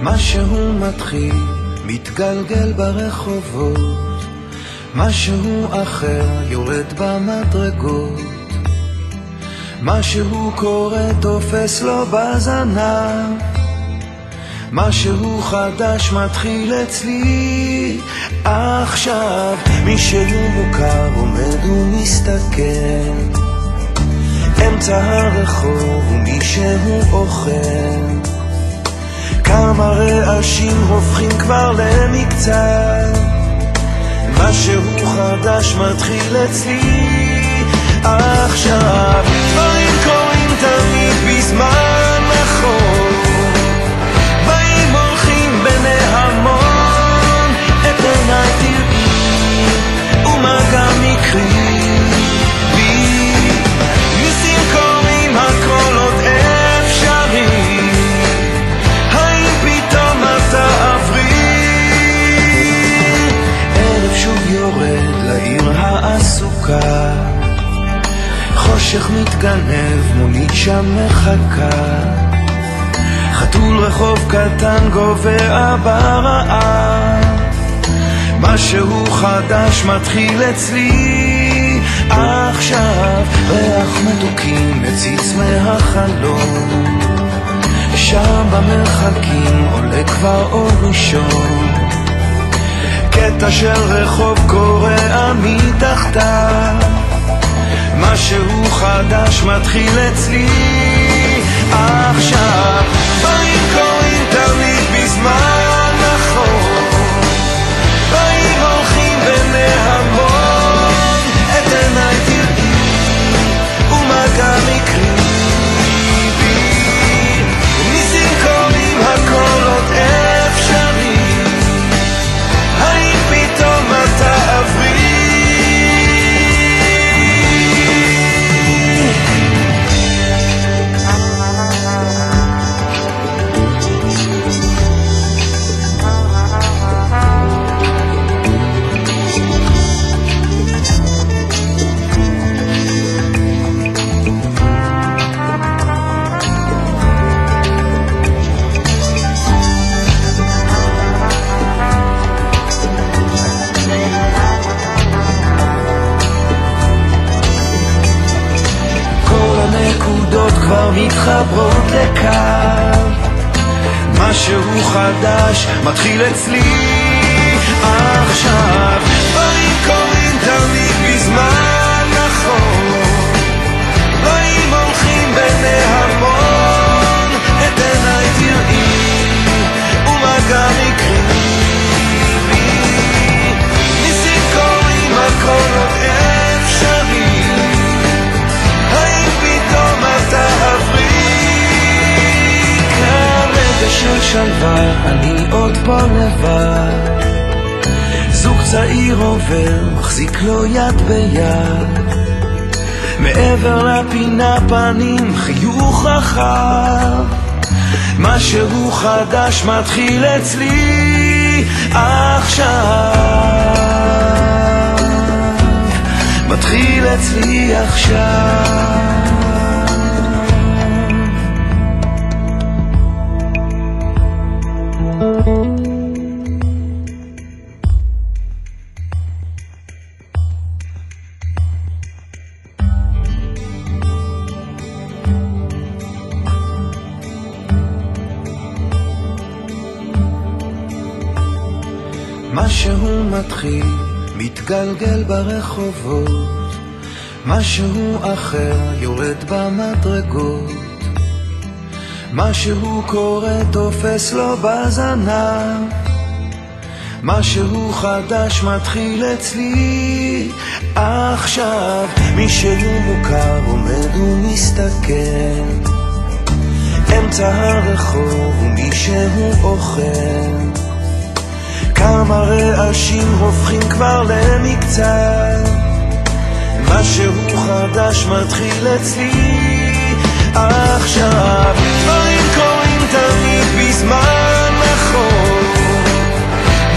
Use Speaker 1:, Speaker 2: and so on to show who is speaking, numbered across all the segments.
Speaker 1: משהו מתחיל, מתגלגל ברחובות, משהו אחר יורד במדרגות, משהו קורה תופס לו בזנב, משהו חדש מתחיל אצלי עכשיו. מישהו מוכר עומד ומסתכל אמצע הרחוב ומישהו אוכל, כמה רעשים הופכים כבר למקצת, משהו חדש מתחיל אצלי עכשיו. דברים קורים תמיד בזמן נכון, באים הולכים בני המון, את עיניי תראי ומגע מקרי, ניסים קורים הכל עוד אפשרי, האם פתאום אתה עברי? ערב שוב יורד לעיר העסוקה, חושך מתגנב, מונית שם מחכה, חתול רחוב קטן גובע ברעב, משהו חדש מתחיל אצלי עכשיו. ריח מתוקים מציץ מהחלון, שם במרחקים עולה כבר אור ראשון, קטע של רחוב קורע מתחתיו, משהו חדש מתחיל אצלי עכשיו. דברים קורים תמיד בזמן נכון, באים הולכים בני המון, את עיניי תראי ומגע מקרי, ניסים קורים הכל עוד אפשרי, האם פתאום אתה עברי? כבר מתחברות לקו, משהו חדש מתחיל אצלי עכשיו. דברים קורים תמיד בזמן נכון, באים הולכים בני המון, את עיניי תראי ומגע מקרי, ניסים קורים הכל עוד אפשרי, האם פתאום אתה עברי? כרגע של שלווה אני עוד פה לבד, זוג צעיר עובר מחזיק לו יד ביד, מעבר לפינה פנים חיוך רחב, משהו חדש מתחיל אצלי עכשיו, מתחיל אצלי עכשיו. משהו מתחיל, מתגלגל ברחובות, משהו אחר יורד במדרגות, משהו קורה תופס לו בזנב, משהו חדש מתחיל אצלי עכשיו. מישהו מוכר עומד ומסתכל אמצע הרחוב ומישהו אוכל, כמה רעשים הופכים כבר למקצת, משהו חדש מתחיל אצלי עכשיו. דברים קורים תמיד בזמן נכון,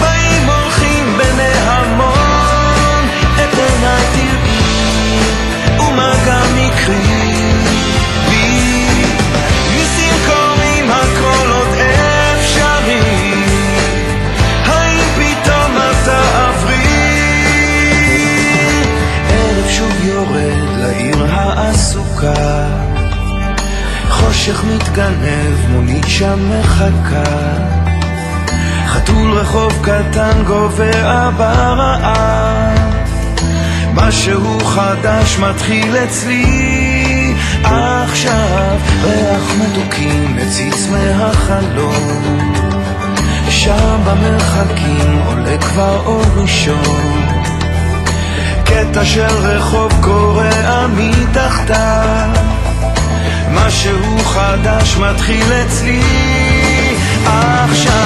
Speaker 1: באים הולכים בני המון, את עיניי תראי ומגע מקרי, ניסים קורים הכל עוד אפשרי, חושך מתגנב, מונית שם מחכה, חתול רחוב קטן גובע ברעב, משהו חדש מתחיל אצלי עכשיו, ריח מתוקים מציץ מהחלום, שם במרחקים עולה כבר אור ראשון, קטע של רחוב קורע מתחתיו, משהו חדש מתחיל אצלי עכשיו.